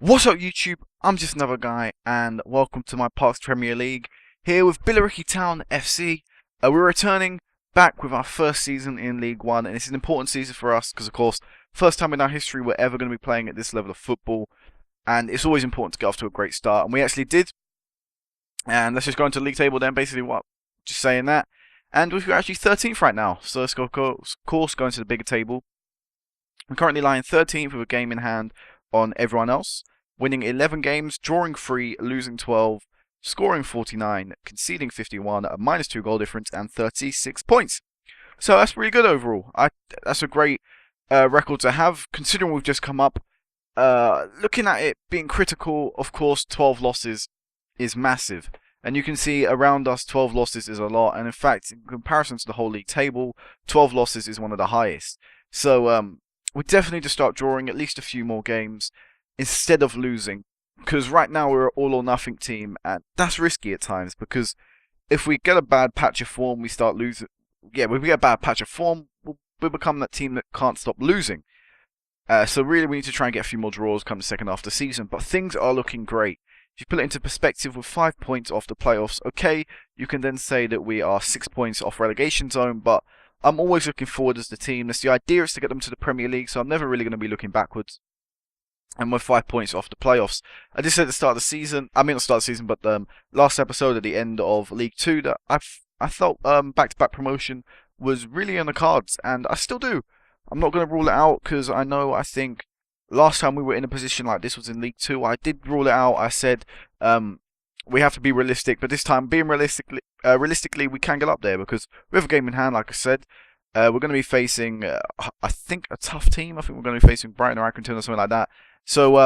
What's up YouTube? I'm just another guy and welcome to my Parks Premier League here with Billericay Town FC. We're returning back with our first season in League 1 and it's an important season for us because of course first time in our history we're ever going to be playing at this level of football and it's always important to get off to a great start and we actually did. And let's just go into the league table then, basically what, just saying that. And we're actually 13th right now, so let's go, of course go into the bigger table. We're currently lying 13th with a game in hand on everyone else, winning 11 games, drawing 3, losing 12, scoring 49, conceding 51, a -2 goal difference, and 36 points. So that's really good overall. That's a great record to have, considering we've just come up. Looking at it being critical, of course, 12 losses is massive. And you can see around us, 12 losses is a lot. And in fact, in comparison to the whole league table, 12 losses is one of the highest. So we definitely need to start drawing at least a few more games instead of losing. Because right now we're an all or nothing team, and that's risky at times. Because if we get a bad patch of form, we start losing. Yeah, if we get a bad patch of form, we'll become that team that can't stop losing. So really, we need to try and get a few more draws come the second half of the season. But things are looking great. If you put it into perspective, with 5 points off the playoffs, okay, you can then say that we are 6 points off relegation zone. But I'm always looking forward as the team. The idea is to get them to the Premier League, so I'm never really going to be looking backwards. And we're 5 points off the playoffs. I just said at the start of the season, I mean not start of the season, but last episode at the end of League 2 that I felt back-to-back promotion was really on the cards, and I still do. I'm not going to rule it out because I think last time we were in a position like this was in League 2. I did rule it out. I said we have to be realistic, but this time being realistically we can get up there because we have a game in hand, like I said. We're going to be facing, I think, a tough team. I think we're going to be facing Brighton or Accrington or something like that. So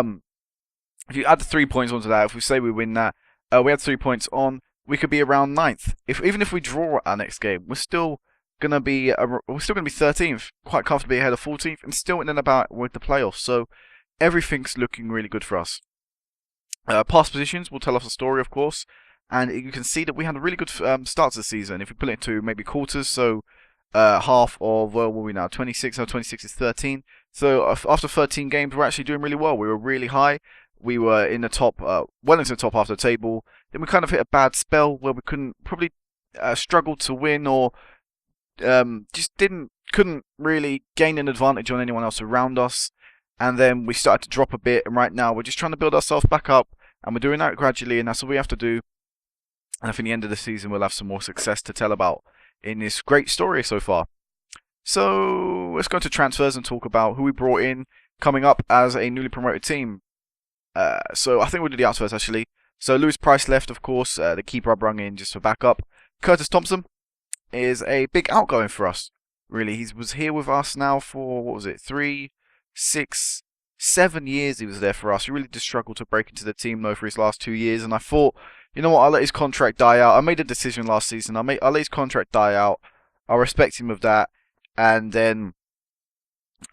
if you add the 3 points onto that, if we say we win that, we had 3 points on, we could be around 9th. Even if we draw our next game, we're still gonna be 13th, quite comfortably ahead of 14th, and still in and about with the playoffs. So everything's looking really good for us. Past positions will tell us a story, of course, and you can see that we had a really good start to the season. If we put it into maybe quarters, so half of, where were we now? 26. Now 26 is 13. So after 13 games, we're actually doing really well. We were really high. We were in the top, well into the top half of the table. Then we kind of hit a bad spell where we probably struggled to win, or just couldn't really gain an advantage on anyone else around us. And then we started to drop a bit, and right now we're just trying to build ourselves back up, and we're doing that gradually, and that's what we have to do. And I think at the end of the season we'll have some more success to tell about in this great story so far. So let's go to transfers and talk about who we brought in coming up as a newly promoted team. So I think we'll do the outs first actually. So Lewis Price left, of course. The keeper I brung in just for backup. Curtis Thompson is a big outgoing for us. Really, he was here with us now for, what was it, 3, 6, 7 years he was there for us. He really did struggle to break into the team though for his last 2 years, and I thought, you know what, I'll let his contract die out. I made a decision last season. I'll let his contract die out. I'll respect him with that, and then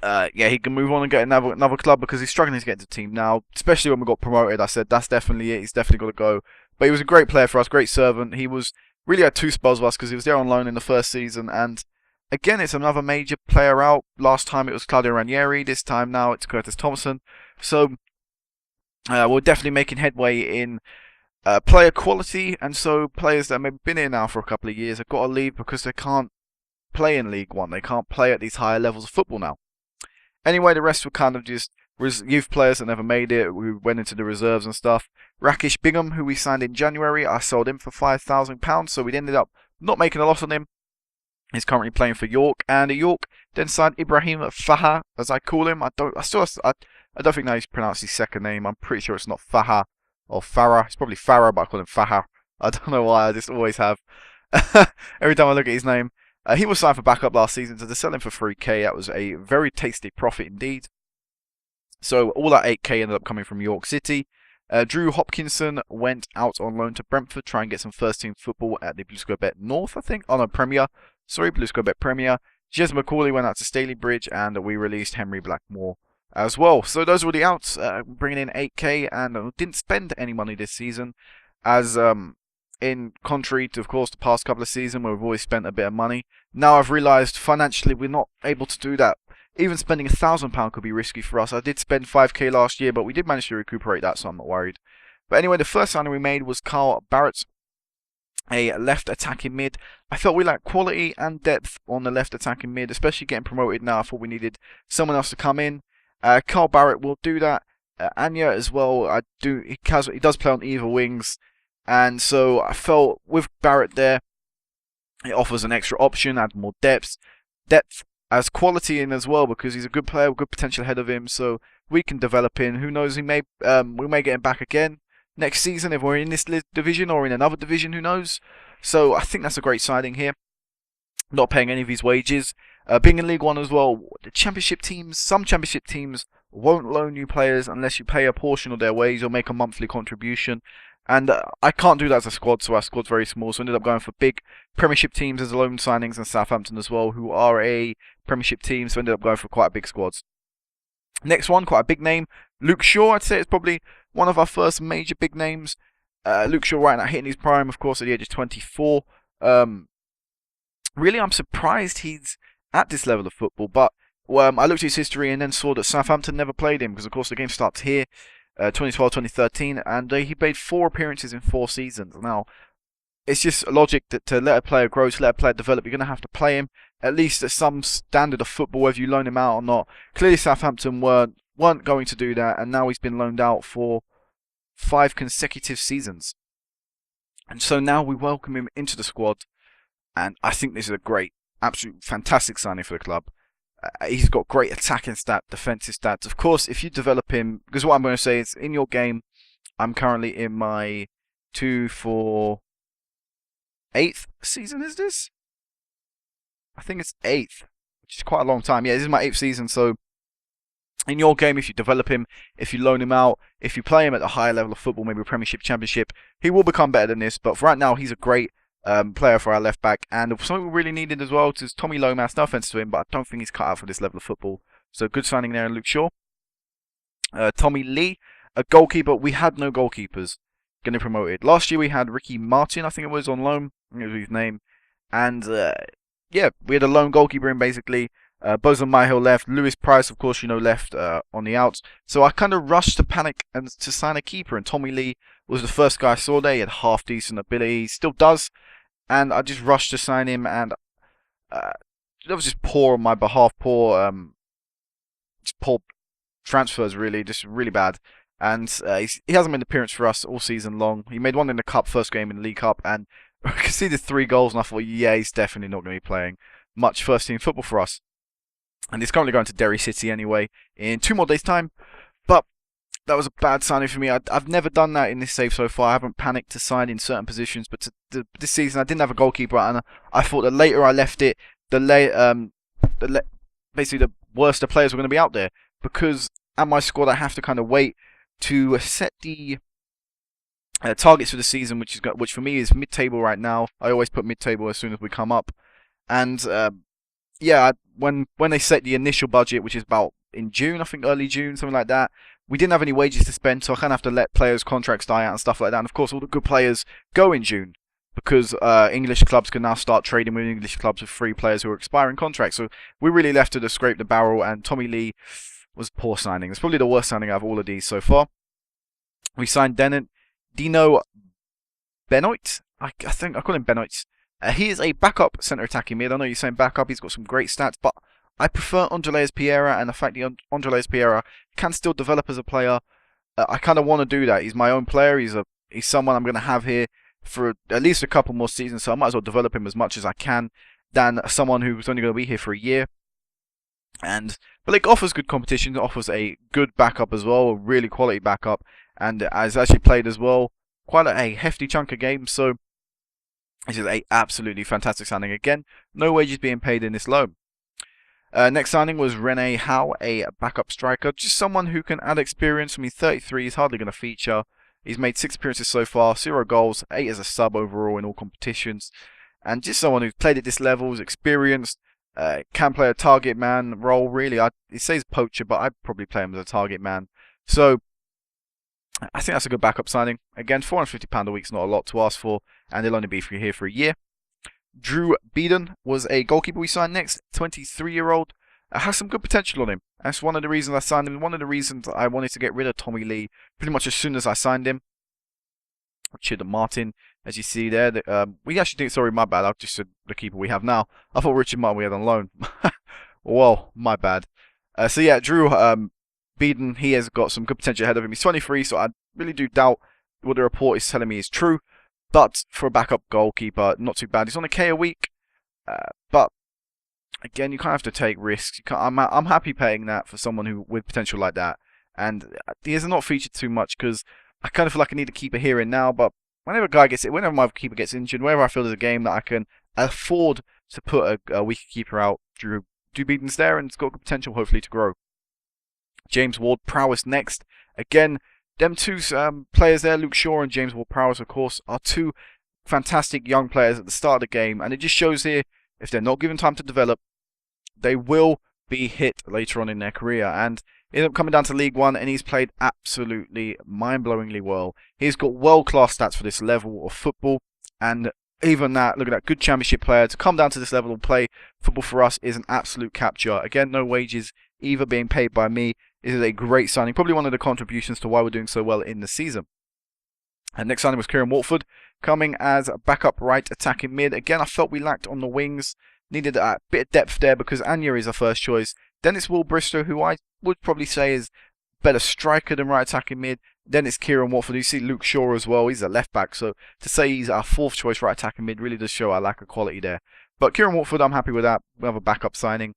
yeah, he can move on and get another club because he's struggling to get into the team now. Especially when we got promoted, I said that's definitely it. He's definitely got to go. But he was a great player for us, great servant. He was really had 2 spells with us because he was there on loan in the first season, and again, it's another major player out. Last time it was Claudio Ranieri. This time now it's Curtis Thompson. So we're definitely making headway in player quality, and so players that have been here now for a couple of years have got to leave because they can't play in League 1. They can't play at these higher levels of football now. Anyway, the rest were kind of just youth players that never made it. We went into the reserves and stuff. Rakesh Bingham, who we signed in January, I sold him for £5,000, so we ended up not making a loss on him. He's currently playing for York, and at York then signed Ibrahim Faha, as I call him. I don't think how you pronounce his second name. I'm pretty sure it's not Faha or Farah. It's probably Farah, but I call him Faha. I don't know why. I just always have. Every time I look at his name. He was signed for backup last season, so to sell him for 3k, that was a very tasty profit indeed. So all that 8k ended up coming from York City. Drew Hopkinson went out on loan to Brentford, try and get some first team football at the Blue Square Bet North, I think. Oh no, Premier. Sorry, Blue Square Bet Premier. Jez McCauley went out to Stalybridge, and we released Henry Blackmore as well. So those were the outs, bringing in 8k, and didn't spend any money this season, as in contrary to, of course, the past couple of seasons where we've always spent a bit of money. Now I've realised financially we're not able to do that. even spending £1,000 could be risky for us. I did spend 5k last year, but we did manage to recuperate that, so I'm not worried. But anyway, the first signing we made was Carl Barrett, a left attacking mid. I felt we lacked quality and depth on the left attacking mid, especially getting promoted now. I thought we needed someone else to come in. Carl Barrett will do that. Anya as well. He does play on either wings, and so I felt with Barrett there, it offers an extra option, add more depth as quality in as well, because he's a good player with good potential ahead of him. So we can develop in. Who knows? We may get him back again next season if we're in this division or in another division. Who knows? So I think that's a great signing here. Not paying any of his wages. Being in League One as well, some championship teams won't loan you players unless you pay a portion of their wage or make a monthly contribution. And I can't do that as a squad, so our squad's very small. So I ended up going for big Premiership teams as loan signings, and Southampton as well, who are a Premiership team. So I ended up going for quite big squads. Next one, quite a big name, Luke Shaw. I'd say it's probably one of our first major big names. Luke Shaw right now hitting his prime, of course, at the age of 24. Really, I'm surprised he's at this level of football, but I looked at his history and then saw that Southampton never played him, because of course the game starts here, 2012-2013, and he played 4 appearances in 4 seasons. Now, it's just logic that to let a player grow, to let a player develop, you're going to have to play him at least at some standard of football, whether you loan him out or not. Clearly Southampton weren't going to do that, and now he's been loaned out for 5 consecutive seasons. And so now we welcome him into the squad, and I think this is a great, absolute fantastic signing for the club. He's got great attacking stats, defensive stats. Of course, if you develop him, because what I'm going to say is, in your game, I'm currently in my 8th season, is this? I think it's 8th, which is quite a long time. Yeah, this is my 8th season, so in your game, if you develop him, if you loan him out, if you play him at a higher level of football, maybe a Premiership, Championship, he will become better than this. But for right now, he's a great player for our left back, and something we really needed as well is Tommy Lomas. No offense to him, but I don't think he's cut out for this level of football. So good signing there in Luke Shaw. Tommy Lee, a goalkeeper. We had no goalkeepers getting promoted. Last year we had Ricky Martin, I think it was, on loan. I think it was his name. And yeah, we had a lone goalkeeper in basically. Bozo Myhill left. Lewis Price, of course, left on the outs. So I kind of rushed to panic and to sign a keeper, and Tommy Lee was the first guy I saw there. He had half decent ability. He still does. And I just rushed to sign him, and that was just poor on my behalf. Just poor transfers, really, just really bad. And he hasn't made an appearance for us all season long. He made one in the Cup, first game in the League Cup, and I conceded 3 goals, and I thought, yeah, he's definitely not going to be playing much first-team football for us. And he's currently going to Derry City anyway in 2 more days' time. But that was a bad signing for me. I've never done that in this save so far. I haven't panicked to sign in certain positions, but this season I didn't have a goalkeeper, and I thought the later I left it, basically the worse the players were going to be out there. Because at my squad I have to kind of wait to set the targets for the season, which for me is mid-table right now. I always put mid-table as soon as we come up, and yeah, when they set the initial budget, which is about in June, I think early June, something like that, we didn't have any wages to spend, so I kind of have to let players' contracts die out and stuff like that. And of course, all the good players go in June, because English clubs can now start trading with English clubs with free players who are expiring contracts. So we really left to scrape the barrel, and Tommy Lee was a poor signing. It's probably the worst signing out of all of these so far. We signed Dino Benoit. I think I call him Benoit. He is a backup centre attacking mid. I know you're saying backup. He's got some great stats, but I prefer Andrés Pereira, and the fact that Andrés Pereira can still develop as a player, I kind of want to do that. He's my own player. He's someone I'm going to have here for at least a couple more seasons, so I might as well develop him as much as I can than someone who's only going to be here for a year. But it offers good competition. It offers a good backup as well, a really quality backup, and has actually played as well quite a hefty chunk of games. So this is a absolutely fantastic signing. Again, no wages being paid in this loan. Next signing was Rene Howe, a backup striker. Just someone who can add experience. I mean, 33 is hardly going to feature. He's made 6 appearances so far, 0 goals, 8 as a sub overall in all competitions. And just someone who's played at this level, is experienced, can play a target man role, really. It says poacher, but I'd probably play him as a target man. So I think that's a good backup signing. Again, £450 a week is not a lot to ask for, and he'll only be here for a year. Drew Beeden was a goalkeeper we signed next, 23-year-old. has some good potential on him. That's one of the reasons I signed him. One of the reasons I wanted to get rid of Tommy Lee pretty much as soon as I signed him. Richard Martin, as you see there. We actually think, sorry, my bad. I just said the keeper we have now. I thought Richard Martin we had on loan. Well, my bad. So yeah, Drew Beeden, he has got some good potential ahead of him. He's 23, so I really do doubt what the report is telling me is true. But for a backup goalkeeper, not too bad. He's on a K a week. But again, you kind of have to take risks. I'm happy paying that for someone who with potential like that. And he has not featured too much because I kind of feel like I need a keeper here and now. But whenever whenever my keeper gets injured, whenever I feel there's a game that I can afford to put a weaker keeper out, Drew Beeden's there and it's got potential hopefully to grow. James Ward-Prowse next. Again, them two players there, Luke Shaw and James Ward-Prowse, of course, are two fantastic young players at the start of the game. And it just shows here, if they're not given time to develop, they will be hit later on in their career. And he ended up coming down to League One, and he's played absolutely mind-blowingly well. He's got world-class stats for this level of football. And even that, look at that, good championship player. To come down to this level and play football for us is an absolute capture. Again, no wages either being paid by me. This is a great signing. Probably one of the contributions to why we're doing so well in the season. And next signing was Kieran Watford, coming as a backup right attacking mid. Again, I felt we lacked on the wings. Needed a bit of depth there because Anya is our first choice. Dennis Will-Bristow, who I would probably say is better striker than right attacking mid. Then it's Kieran Watford. You see Luke Shaw as well. He's a left back. So to say he's our fourth choice right attacking mid really does show our lack of quality there. But Kieran Watford, I'm happy with that. We have a backup signing.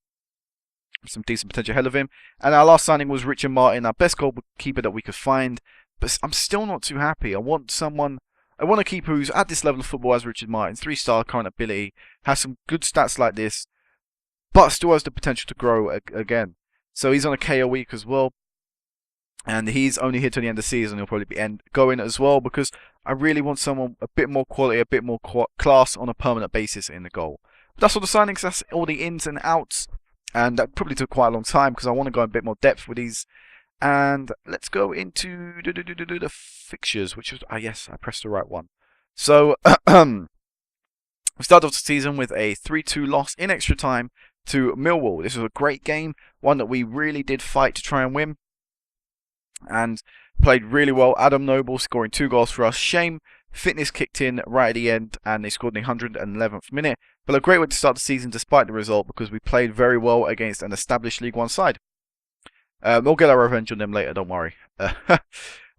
Some decent potential ahead of him. And our last signing was Richard Martin, our best goalkeeper that we could find. But I'm still not too happy. I want a keeper who's at this level of football as Richard Martin, 3-star current ability, has some good stats like this, but still has the potential to grow again. So he's on a K a week as well. And he's only here till the end of the season. He'll probably be going as well because I really want someone a bit more quality, a bit more class on a permanent basis in the goal. But that's all the signings. That's all the ins and outs. And that probably took quite a long time because I want to go in a bit more depth with these. And let's go into the fixtures, which was, yes, I pressed the right one. So, we started off the season with a 3-2 loss in extra time to Millwall. This was a great game, one that we really did fight to try and win. And played really well. Adam Noble scoring 2 goals for us. Shame fitness kicked in right at the end and they scored in the 111th minute. But a great way to start the season despite the result because we played very well against an established League One side. We'll get our revenge on them later, don't worry.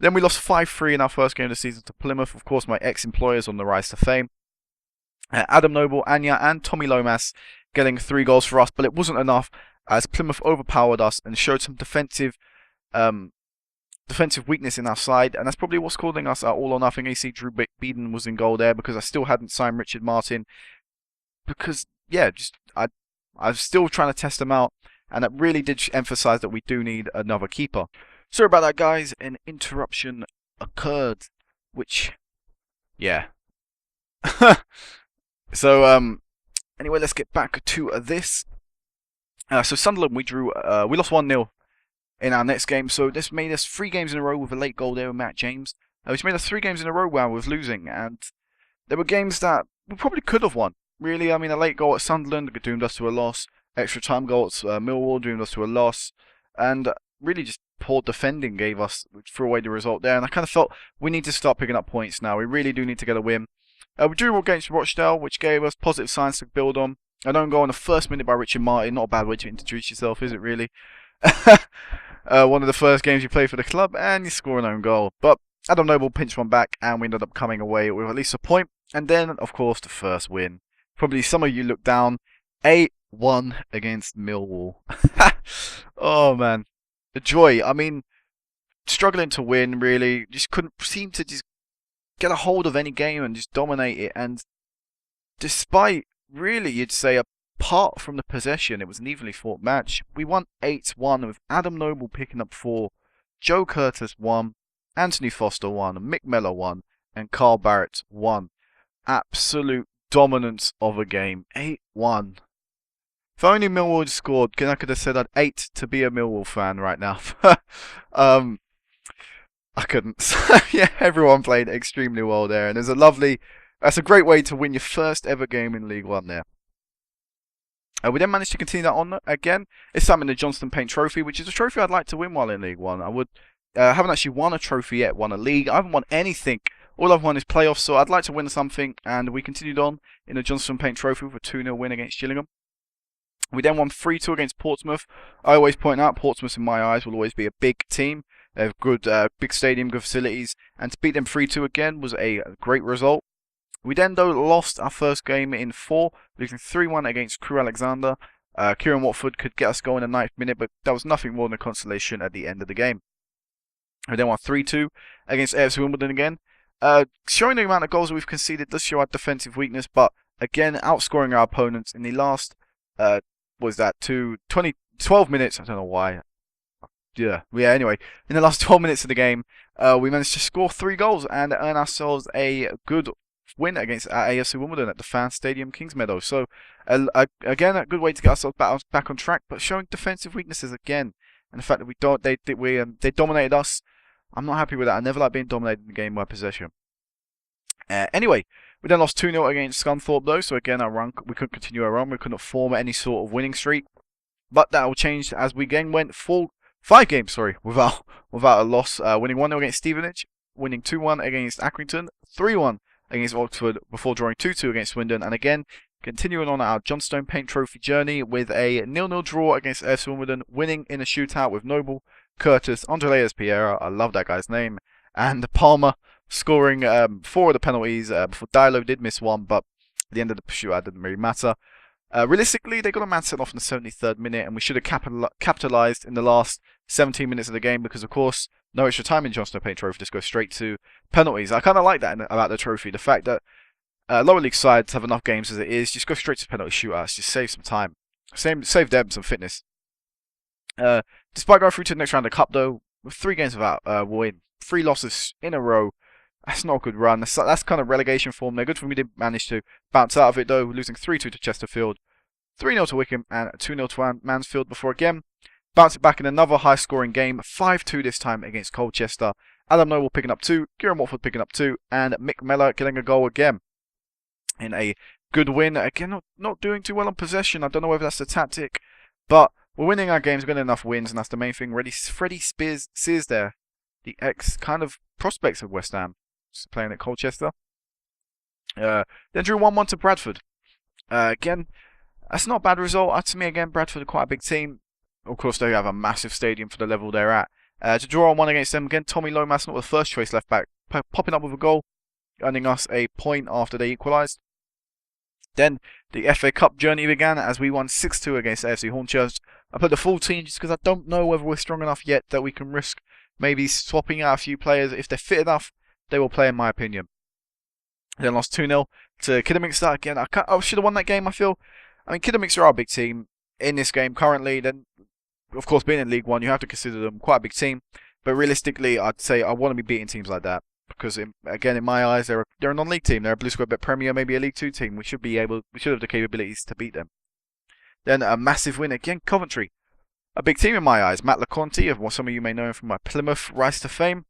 Then we lost 5-3 in our first game of the season to Plymouth. Of course, my ex-employers on the rise to fame. Adam Noble, Anya and Tommy Lomas getting 3 goals for us. But it wasn't enough as Plymouth overpowered us and showed some defensive weakness in our side, and that's probably what's calling us our all or nothing. You see Drew Beeden was in goal there because I still hadn't signed Richard Martin because I was still trying to test him out, and that really did emphasize that we do need another keeper. Sorry about that, guys. An interruption occurred, which so anyway, let's get back to this. So Sunderland, we lost 1-0 in our next game, so this made us 3 games in a row with a late goal there with Matt James, which made us 3 games in a row where we was losing, and there were games that we probably could have won. Really, I mean, a late goal at Sunderland doomed us to a loss, extra time goal at Millwall doomed us to a loss, and really just poor defending threw away the result there, and I kind of felt we need to start picking up points now. We really do need to get a win. We drew against Rochdale, which gave us positive signs to build on. An own goal in the first minute by Richard Martin, not a bad way to introduce yourself, is it really? One of the first games you play for the club, and you score an own goal. But Adam Noble pinched one back, and we ended up coming away with at least a point. And then, of course, the first win. Probably some of you looked down. 8-1 against Millwall. Oh, man. The joy. I mean, struggling to win, really. Just couldn't seem to just get a hold of any game and just dominate it. And despite, really, you'd say, apart from the possession, it was an evenly fought match. We won 8-1 with Adam Noble picking up 4, Joe Curtis 1, Anthony Foster 1, Mick Mellor 1, and Carl Barrett 1. Absolute dominance of a game. 8-1. If only Millwall had scored, I could have said I'd 8 to be a Millwall fan right now. I couldn't. Yeah, everyone played extremely well there, and that's a great way to win your first ever game in League One there. We then managed to continue that on again. This time in the Johnston Paint Trophy, which is a trophy I'd like to win while in League One. Haven't actually won a trophy yet, won a league. I haven't won anything. All I've won is playoffs, so I'd like to win something. And we continued on in the Johnston Paint Trophy with a 2-0 win against Gillingham. We then won 3-2 against Portsmouth. I always point out Portsmouth, in my eyes, will always be a big team. They have good, big stadium, good facilities, and to beat them 3-2 again was a great result. We then, though, lost our first game in 4, losing 3-1 against Crewe Alexander. Kieran Watford could get us going in the 9th minute, but that was nothing more than a consolation at the end of the game. We then won 3-2 against AFC Wimbledon again. Showing the amount of goals that we've conceded does show our defensive weakness, but again, outscoring our opponents in the last, 12 minutes, I don't know why. Anyway, in the last 12 minutes of the game, we managed to score 3 goals and earn ourselves a good win against AFC Wimbledon at the Fan Stadium, Kingsmeadow. So, again, a good way to get ourselves back on track, but showing defensive weaknesses again, and the fact that they dominated us. I'm not happy with that. I never like being dominated in the game by possession. Anyway, we then lost 2-0 against Scunthorpe though, so again we couldn't continue our run. We couldn't form any sort of winning streak, but that will change as we again went 5 games without a loss, winning 1-0 against Stevenage, winning 2-1 against Accrington, 3-1 against Oxford before drawing 2-2 against Swindon, and again continuing on our Johnstone Paint Trophy journey with a 0-0 draw against AFC Wimbledon, winning in a shootout with Noble, Curtis, Andreas Piera, I love that guy's name, and Palmer scoring 4 of the penalties before Diallo did miss 1, but at the end of the shootout didn't really matter. Realistically, they got a man sent off in the 73rd minute, and we should have capitalised in the last 17 minutes of the game because, of course, no extra time in Johnstone Paint Trophy, just go straight to penalties. I kind of like that about the trophy, the fact that lower league sides have enough games as it is, just go straight to penalty shootouts, just save some time, save them some fitness. Despite going through to the next round of the Cup, though, with 3 games without win, 3 losses in a row, that's not a good run. That's kind of relegation form. They're good for me to manage to bounce out of it, though, losing 3-2 to Chesterfield, 3-0 to Wickham, and 2-0 to Mansfield before again bouncing back in another high-scoring game, 5-2 this time against Colchester. Adam Noble picking up 2, Kieran Watford picking up 2, and Mick Mellor getting a goal again in a good win. Again, not doing too well on possession. I don't know whether that's the tactic, but we're winning our games, getting enough wins, and that's the main thing. Really, Freddie Sears there, the ex kind of prospects of West Ham, playing at Colchester. Then drew 1-1 to Bradford. Again, that's not a bad result. To me, again, Bradford are quite a big team. Of course, they have a massive stadium for the level they're at. To draw on 1 against them, again, Tommy Lomas, not the first choice left back, popping up with a goal, earning us a point after they equalised. Then the FA Cup journey began as we won 6-2 against AFC Hornchurch. I put the full team just because I don't know whether we're strong enough yet that we can risk maybe swapping out a few players. If they're fit enough, they will play, in my opinion. Then lost 2-0 to Kidderminster. Again, I should have won that game, I feel. I mean, Kidderminster are a big team in this game currently. Then, of course, being in League One, you have to consider them quite a big team. But realistically, I'd say I want to be beating teams like that. Because, again, in my eyes, they're a non-league team. They're a Blue Square Bet Premier, maybe a League 2 team. We should have the capabilities to beat them. Then a massive win again, Coventry. A big team in my eyes. Matt LeConte, of what some of you may know him from my Plymouth rise to fame,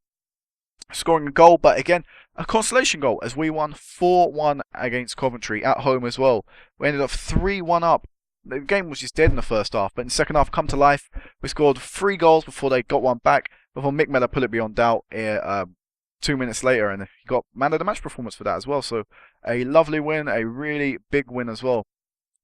scoring a goal, but again, a consolation goal as we won 4-1 against Coventry at home as well. We ended up 3-1 up. The game was just dead in the first half, but in the second half, come to life. We scored 3 goals before they got one back, before Mick Mellor put it beyond doubt 2 minutes later, and he got man of the match performance for that as well. So a lovely win, a really big win as well.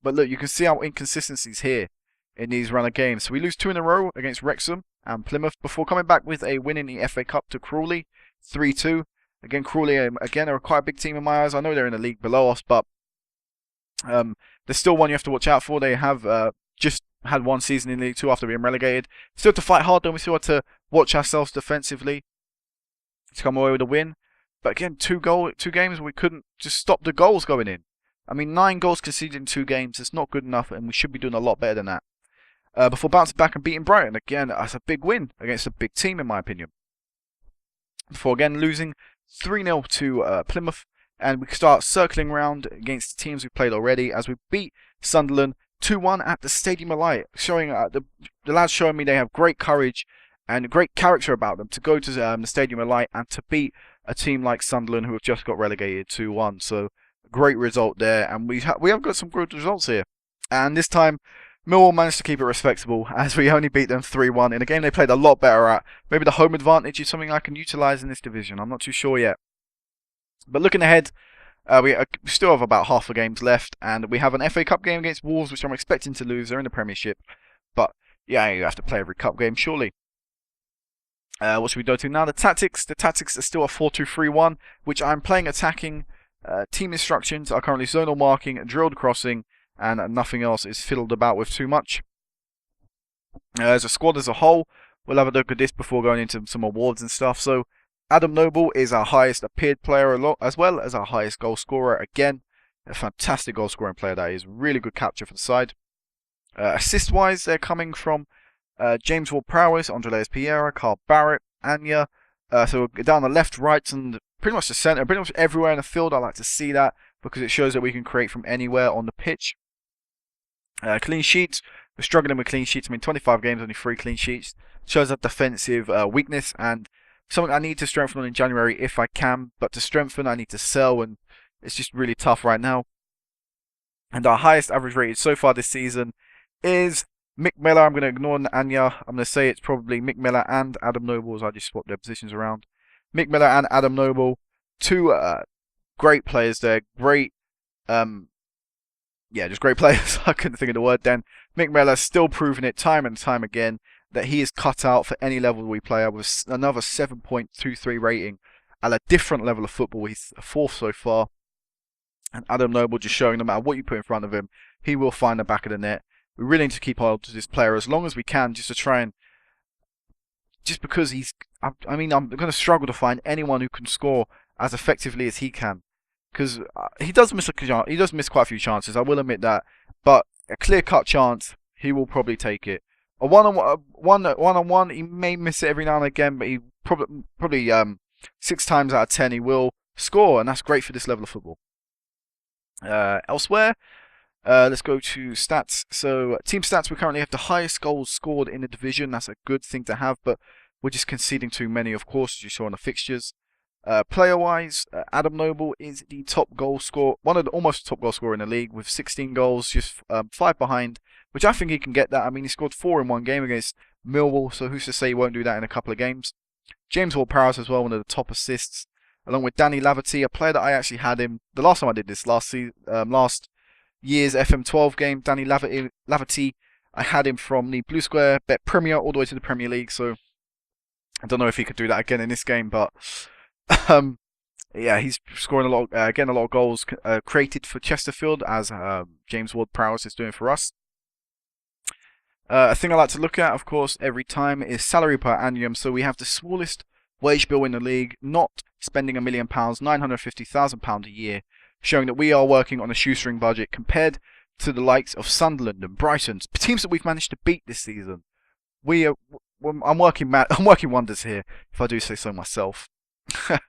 But look, you can see our inconsistencies here in these run of games. So we lose 2 in a row against Wrexham and Plymouth before coming back with a win in the FA Cup to Crawley, 3-2. Again, Crawley, again, are quite a big team in my eyes. I know they're in the league below us, but there's still one you have to watch out for. They have just had 1 season in League 2 after being relegated. Still to fight hard, though. We still have to watch ourselves defensively to come away with a win. But again, 2 games, we couldn't just stop the goals going in. I mean, 9 goals conceded in 2 games. It's not good enough, and we should be doing a lot better than that. Before bouncing back and beating Brighton. Again, that's a big win against a big team, in my opinion. Before again losing 3-0 to Plymouth, and we start circling around against the teams we played already as we beat Sunderland 2-1 at the Stadium of Light, showing the lads showing me they have great courage and great character about them to go to the Stadium of Light and to beat a team like Sunderland who have just got relegated 2-1. So great result there, and we have got some good results here. And this time, Millwall managed to keep it respectable as we only beat them 3-1 in a game they played a lot better at. Maybe the home advantage is something I can utilise in this division. I'm not too sure yet. But looking ahead, we still have about half the games left, and we have an FA Cup game against Wolves, which I'm expecting to lose. They're in the Premiership, but yeah, you have to play every cup game, surely. What should we go to now? The tactics. The tactics are still a 4-2-3-1, which I'm playing attacking. Team instructions are currently zonal marking, drilled crossing, and nothing else is fiddled about with too much. As a squad as a whole, we'll have a look at this before going into some awards and stuff. So, Adam Noble is our highest appeared player, as well as our highest goal scorer. Again, a fantastic goal scoring player that is. Really good capture for the side. Assist-wise, they're coming from James Ward-Prowse, Andreas Piera, Carl Barrett, Anya. So down the left, right, and pretty much the centre, pretty much everywhere in the field. I like to see that because it shows that we can create from anywhere on the pitch. Clean sheets. We're struggling with clean sheets. I mean, 25 games, only 3 clean sheets. Shows a defensive weakness and something I need to strengthen on in January if I can. But to strengthen, I need to sell, and it's just really tough right now. And our highest average rated so far this season is Mick Miller. I'm going to ignore Anya. I'm going to say it's probably Mick Miller and Adam Noble, as I just swapped their positions around. Mick Miller and Adam Noble, two great players there. Great, just great players. I couldn't think of the word then. Mick Miller still proving it time and time again that he is cut out for any level we play at, with another 7.23 rating at a different level of football. He's 4th so far. And Adam Noble just showing no matter what you put in front of him, he will find the back of the net. We really need to keep hold of this player as long as we can, just to try and, just because he's, I mean, I'm going to struggle to find anyone who can score as effectively as he can, because he does miss quite a few chances. I will admit that, but a clear-cut chance, he will probably take it. A one-on-one, he may miss it every now and again, but he probably 6 times out of 10 he will score, and that's great for this level of football. Elsewhere. Let's go to stats. So, team stats, we currently have the highest goals scored in the division. That's a good thing to have, but we're just conceding too many, of course, as you saw on the fixtures. Player-wise, Adam Noble is the top goal scorer, almost top goal scorer in the league, with 16 goals, just 5 behind, which I think he can get that. I mean, he scored 4 in one game against Millwall, so who's to say he won't do that in a couple of games. James Ward-Prowse as well, one of the top assists, along with Danny Laverty, a player that I actually had him the last time I did this, last year's FM12 game. Danny Laverty, I had him from the Blue Square Bet Premier all the way to the Premier League, so I don't know if he could do that again in this game, but yeah, he's scoring a lot, getting a lot of goals created for Chesterfield, as James Ward-Prowse is doing for us. A thing I like to look at, of course, every time is salary per annum. So we have the smallest wage bill in the league, not spending £1 million, £950,000 a year, showing that we are working on a shoestring budget compared to the likes of Sunderland and Brighton, teams that we've managed to beat this season. I'm working wonders here, if I do say so myself. Bit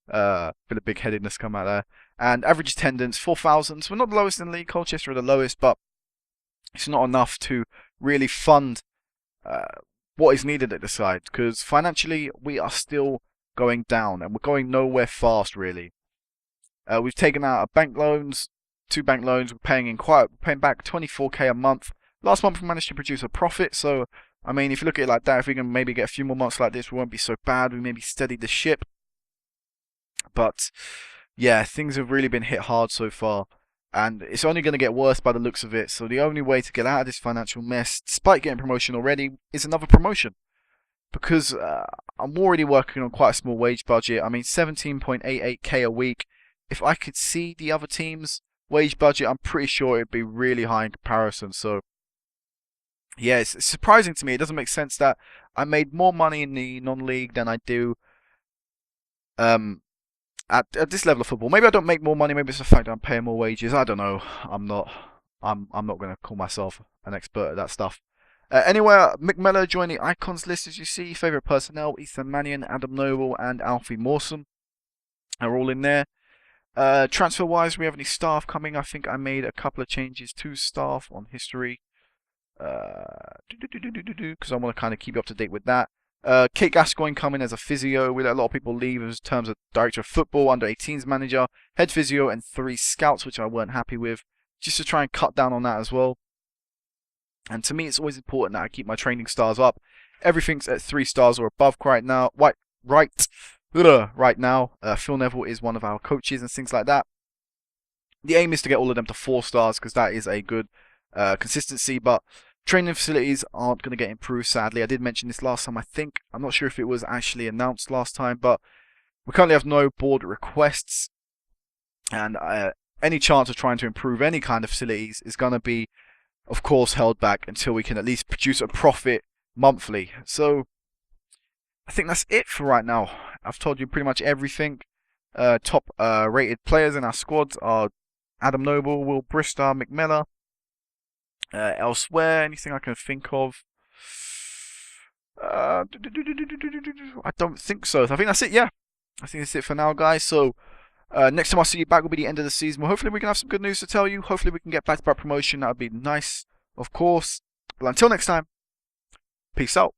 of big-headedness come out there. And average attendance 4,000. So we're not the lowest in the league. Colchester are the lowest, but it's not enough to really fund what is needed at the side, because financially we are still going down and we're going nowhere fast, really. We've taken out bank loans, 2 bank loans. We're paying back 24k a month. Last month we managed to produce a profit, so I mean, if you look at it like that, if we can maybe get a few more months like this, we won't be so bad. We maybe steadied the ship. But yeah, things have really been hit hard so far, and it's only going to get worse by the looks of it. So the only way to get out of this financial mess, despite getting promotion already, is another promotion. Because I'm already working on quite a small wage budget. I mean, 17.88k a week. If I could see the other team's wage budget, I'm pretty sure it'd be really high in comparison. So yeah, it's surprising to me. It doesn't make sense that I made more money in the non-league than I do at this level of football. Maybe I don't make more money. Maybe it's the fact that I'm paying more wages. I don't know. I'm not going to call myself an expert at that stuff. Anyway, Mick Miller joined the icons list, as you see. Favourite personnel: Ethan Mannion, Adam Noble, and Alfie Mawson are all in there. Transfer-wise, we have any staff coming? I think I made a couple of changes to staff on history. Because I want to kind of keep you up to date with that. Kate Gascoigne coming as a physio. We let a lot of people leave in terms of director of football, under 18s manager, head physio, and 3 scouts, which I weren't happy with. just to try and cut down on that as well. And to me, it's always important that I keep my training stars up. Everything's at 3 stars or above right now. Right now, Phil Neville is one of our coaches and things like that. The aim is to get all of them to 4 stars because that is a good consistency. But training facilities aren't going to get improved, sadly. I did mention this last time, I think. I'm not sure if it was actually announced last time, but we currently have no board requests. And any chance of trying to improve any kind of facilities is going to be, of course, held back until we can at least produce a profit monthly. So I think that's it for right now. I've told you pretty much everything. Top rated players in our squads are Adam Noble, Will Brister, McMillan. Elsewhere, anything I can think of? I don't think so. I think that's it, yeah. I think that's it for now, guys. So next time I see you back will be the end of the season. Well, hopefully we can have some good news to tell you. Hopefully we can get back-to-back promotion. That would be nice, of course. But until next time, peace out.